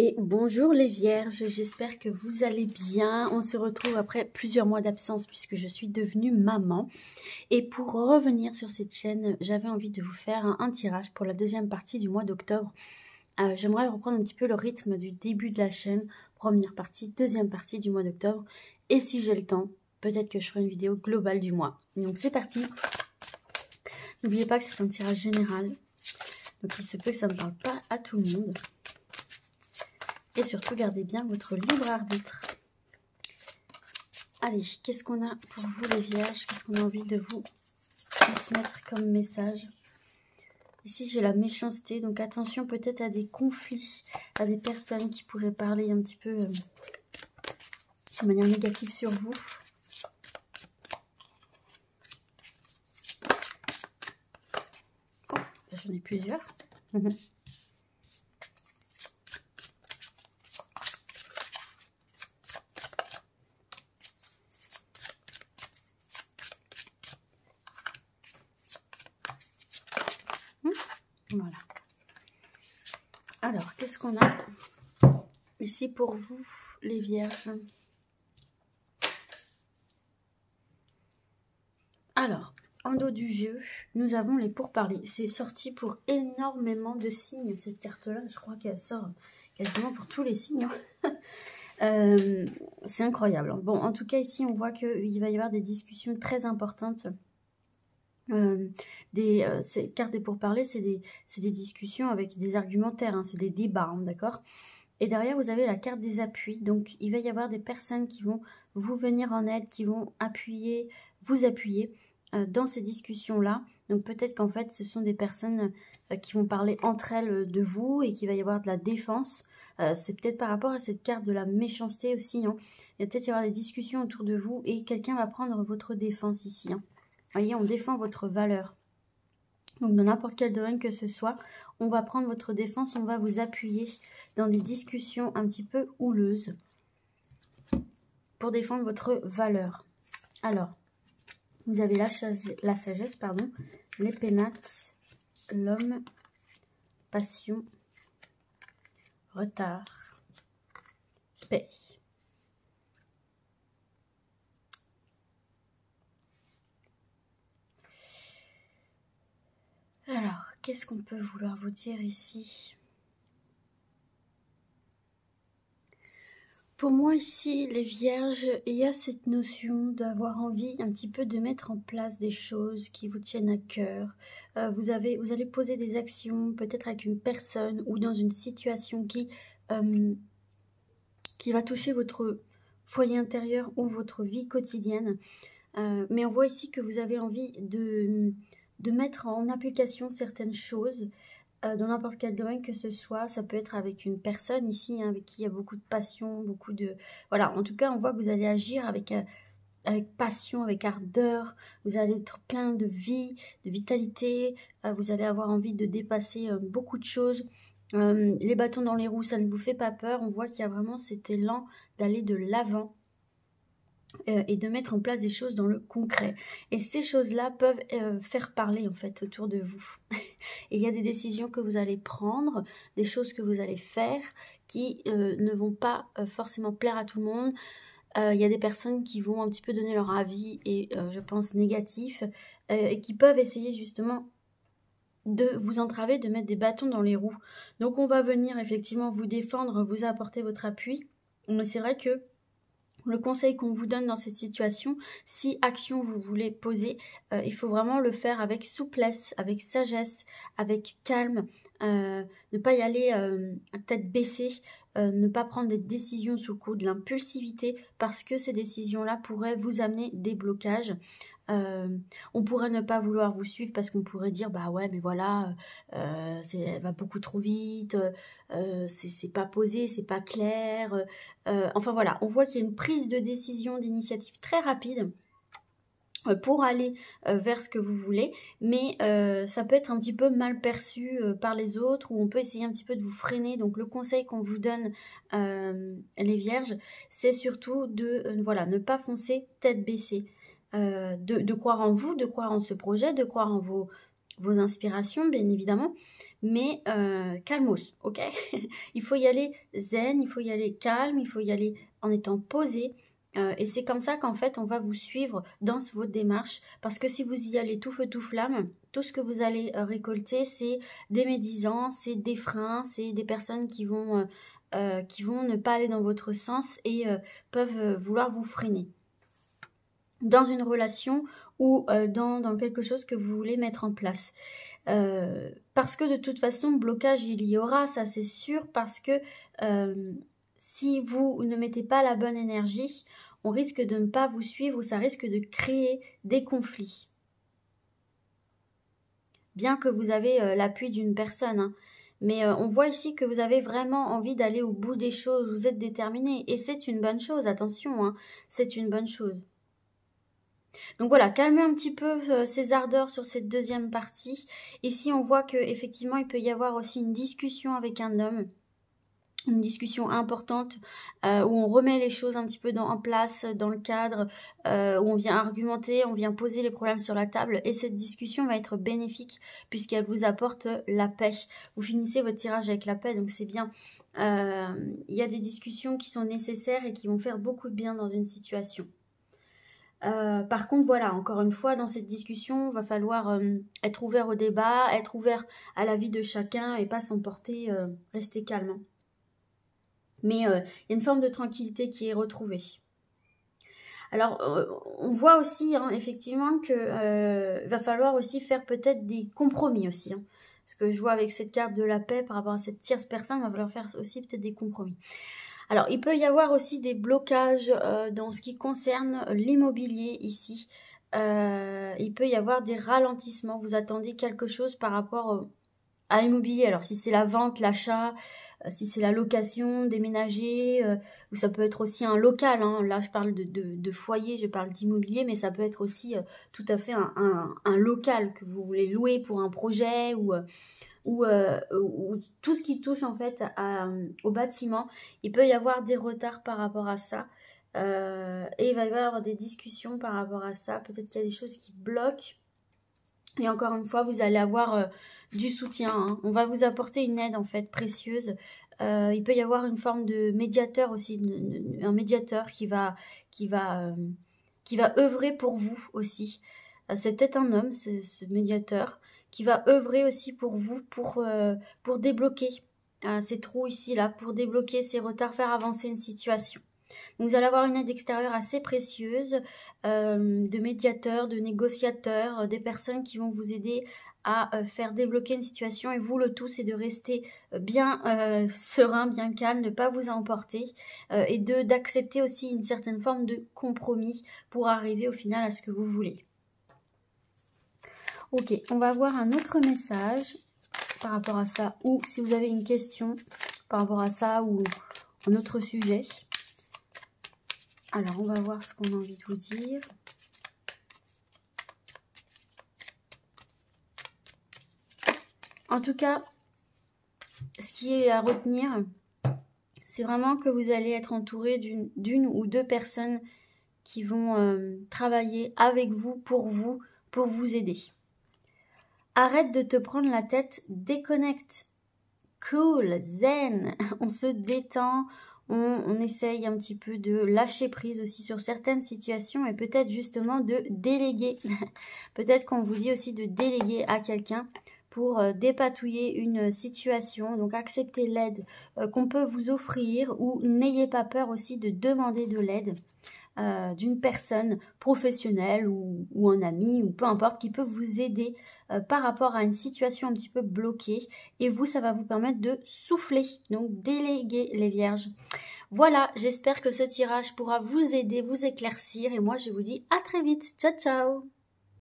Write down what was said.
Et bonjour les vierges, j'espère que vous allez bien. On se retrouve après plusieurs mois d'absence puisque je suis devenue maman. Et pour revenir sur cette chaîne, j'avais envie de vous faire un tirage pour la deuxième partie du mois d'octobre. J'aimerais reprendre un petit peu le rythme du début de la chaîne, première partie, deuxième partie du mois d'octobre. Et si j'ai le temps, peut-être que je ferai une vidéo globale du mois. Donc c'est parti. N'oubliez pas que c'est un tirage général. Donc il se peut que ça ne parle pas à tout le monde. Et surtout, gardez bien votre libre arbitre. Allez, qu'est-ce qu'on a pour vous les vierges? Qu'est-ce qu'on a envie de vous transmettre comme message? Ici, j'ai la méchanceté. Donc, attention peut-être à des conflits, à des personnes qui pourraient parler un petit peu de manière négative sur vous. Oh, j'en ai plusieurs. Voilà. Alors, qu'est-ce qu'on a ici pour vous, les vierges? Alors, en dos du jeu, nous avons les pourparlers. C'est sorti pour énormément de signes, cette carte-là. Je crois qu'elle sort quasiment pour tous les signes. C'est incroyable. Bon, en tout cas, ici, on voit qu'il va y avoir des discussions très importantes. Ces cartes des pourparlers, c'est des discussions avec des argumentaires, hein, c'est des débats, hein, d'accord? Et derrière, vous avez la carte des appuis. Donc, il va y avoir des personnes qui vont vous venir en aide, qui vont vous appuyer dans ces discussions-là. Donc, peut-être qu'en fait, ce sont des personnes qui vont parler entre elles de vous et qu'il va y avoir de la défense. C'est peut-être par rapport à cette carte de la méchanceté aussi. Hein. Il va peut-être y avoir des discussions autour de vous et quelqu'un va prendre votre défense ici. Hein. Voyez, on défend votre valeur. Donc, dans n'importe quel domaine que ce soit, on va prendre votre défense, on va vous appuyer dans des discussions un petit peu houleuses pour défendre votre valeur. Alors, vous avez la sagesse, pardon, les pénates, l'homme, passion, retard, paix. Alors, qu'est-ce qu'on peut vouloir vous dire ici? Pour moi ici, les vierges, il y a cette notion d'avoir envie un petit peu de mettre en place des choses qui vous tiennent à cœur. Vous allez poser des actions, peut-être avec une personne ou dans une situation qui va toucher votre foyer intérieur ou votre vie quotidienne. Mais on voit ici que vous avez envie de mettre en application certaines choses dans n'importe quel domaine que ce soit. Ça peut être avec une personne ici, hein, avec qui il y a beaucoup de passion, beaucoup de... Voilà, en tout cas, on voit que vous allez agir avec passion, avec ardeur. Vous allez être plein de vie, de vitalité. Vous allez avoir envie de dépasser beaucoup de choses. Les bâtons dans les roues, ça ne vous fait pas peur. On voit qu'il y a vraiment cet élan d'aller de l'avant. Et de mettre en place des choses dans le concret. Et ces choses-là peuvent faire parler en fait autour de vous. Et il y a des décisions que vous allez prendre, des choses que vous allez faire qui ne vont pas forcément plaire à tout le monde. Il y a des personnes qui vont un petit peu donner leur avis et je pense négatif et qui peuvent essayer justement de vous entraver, de mettre des bâtons dans les roues. Donc on va venir effectivement vous défendre, vous apporter votre appui. Mais c'est vrai que le conseil qu'on vous donne dans cette situation, si action vous voulez poser, il faut vraiment le faire avec souplesse, avec sagesse, avec calme, ne pas y aller à tête baissée, ne pas prendre des décisions sous le coup de l'impulsivité parce que ces décisions-là pourraient vous amener des blocages. On pourrait ne pas vouloir vous suivre parce qu'on pourrait dire bah ouais mais voilà elle va beaucoup trop vite, c'est pas posé, c'est pas clair, enfin voilà, on voit qu'il y a une prise de décision, d'initiative très rapide pour aller vers ce que vous voulez, mais ça peut être un petit peu mal perçu par les autres, ou on peut essayer un petit peu de vous freiner. Donc le conseil qu'on vous donne, les vierges, c'est surtout de voilà, ne pas foncer tête baissée. De croire en vous, de croire en ce projet, de croire en vos inspirations, bien évidemment, mais calmos, ok? Il faut y aller zen, il faut y aller calme, il faut y aller en étant posé. Et c'est comme ça qu'en fait, on va vous suivre dans votre démarche. Parce que si vous y allez tout feu, tout flamme, tout ce que vous allez récolter, c'est des médisants, c'est des freins, c'est des personnes qui vont ne pas aller dans votre sens et peuvent vouloir vous freiner. Dans une relation ou dans quelque chose que vous voulez mettre en place. Parce que de toute façon, blocage, il y aura, ça c'est sûr, parce que si vous ne mettez pas la bonne énergie, on risque de ne pas vous suivre ou ça risque de créer des conflits. Bien que vous avez l'appui d'une personne, hein. Mais on voit ici que vous avez vraiment envie d'aller au bout des choses, vous êtes déterminé. Et c'est une bonne chose, attention, hein, c'est une bonne chose. Donc voilà, calmez un petit peu ces ardeurs sur cette deuxième partie. Ici, on voit qu'effectivement, il peut y avoir aussi une discussion avec un homme. Une discussion importante où on remet les choses un petit peu en place, dans le cadre, où on vient argumenter, on vient poser les problèmes sur la table. Et cette discussion va être bénéfique puisqu'elle vous apporte la paix. Vous finissez votre tirage avec la paix, donc c'est bien. Il y a des discussions qui sont nécessaires et qui vont faire beaucoup de bien dans une situation. Par contre, voilà, encore une fois, dans cette discussion, il va falloir être ouvert au débat, être ouvert à l'avis de chacun et pas s'emporter, rester calme. Mais il y a une forme de tranquillité qui est retrouvée. Alors, on voit aussi, hein, effectivement, que va falloir aussi faire peut-être des compromis aussi. Hein. Ce que je vois avec cette carte de la paix par rapport à cette tierce personne, il va falloir faire aussi peut-être des compromis. Alors, il peut y avoir aussi des blocages dans ce qui concerne l'immobilier ici. Il peut y avoir des ralentissements. Vous attendez quelque chose par rapport à l'immobilier. Alors, si c'est la vente, l'achat, si c'est la location, déménager, ou ça peut être aussi un local. Hein. Là, je parle de foyer, je parle d'immobilier, mais ça peut être aussi tout à fait un local que vous voulez louer pour un projet ou tout ce qui touche en fait au bâtiment. Il peut y avoir des retards par rapport à ça. Et il va y avoir des discussions par rapport à ça. Peut-être qu'il y a des choses qui bloquent. Et encore une fois, vous allez avoir du soutien. Hein. On va vous apporter une aide en fait précieuse. Il peut y avoir une forme de médiateur aussi, un médiateur qui va œuvrer pour vous aussi. C'est peut-être un homme, ce médiateur, qui va œuvrer aussi pour vous, pour débloquer ces trous ici, là, pour débloquer ces retards, faire avancer une situation. Donc, vous allez avoir une aide extérieure assez précieuse, de médiateurs, de négociateurs, des personnes qui vont vous aider à faire débloquer une situation. Et vous, le tout, c'est de rester bien serein, bien calme, ne pas vous emporter et d'accepter aussi une certaine forme de compromis pour arriver au final à ce que vous voulez. Ok, on va voir un autre message par rapport à ça, ou si vous avez une question par rapport à ça, ou un autre sujet. Alors, on va voir ce qu'on a envie de vous dire. En tout cas, ce qui est à retenir, c'est vraiment que vous allez être entouré d'une ou deux personnes qui vont travailler avec vous, pour vous aider. Arrête de te prendre la tête, déconnecte. Cool, zen, on se détend, on essaye un petit peu de lâcher prise aussi sur certaines situations et peut-être justement de déléguer. Peut-être qu'on vous dit aussi de déléguer à quelqu'un pour dépatouiller une situation. Donc acceptez l'aide qu'on peut vous offrir ou n'ayez pas peur aussi de demander de l'aide. D'une personne professionnelle ou un ami ou peu importe qui peut vous aider par rapport à une situation un petit peu bloquée et vous, ça va vous permettre de souffler, donc déléguer les vierges. Voilà, j'espère que ce tirage pourra vous aider, vous éclaircir et moi je vous dis à très vite, ciao ciao.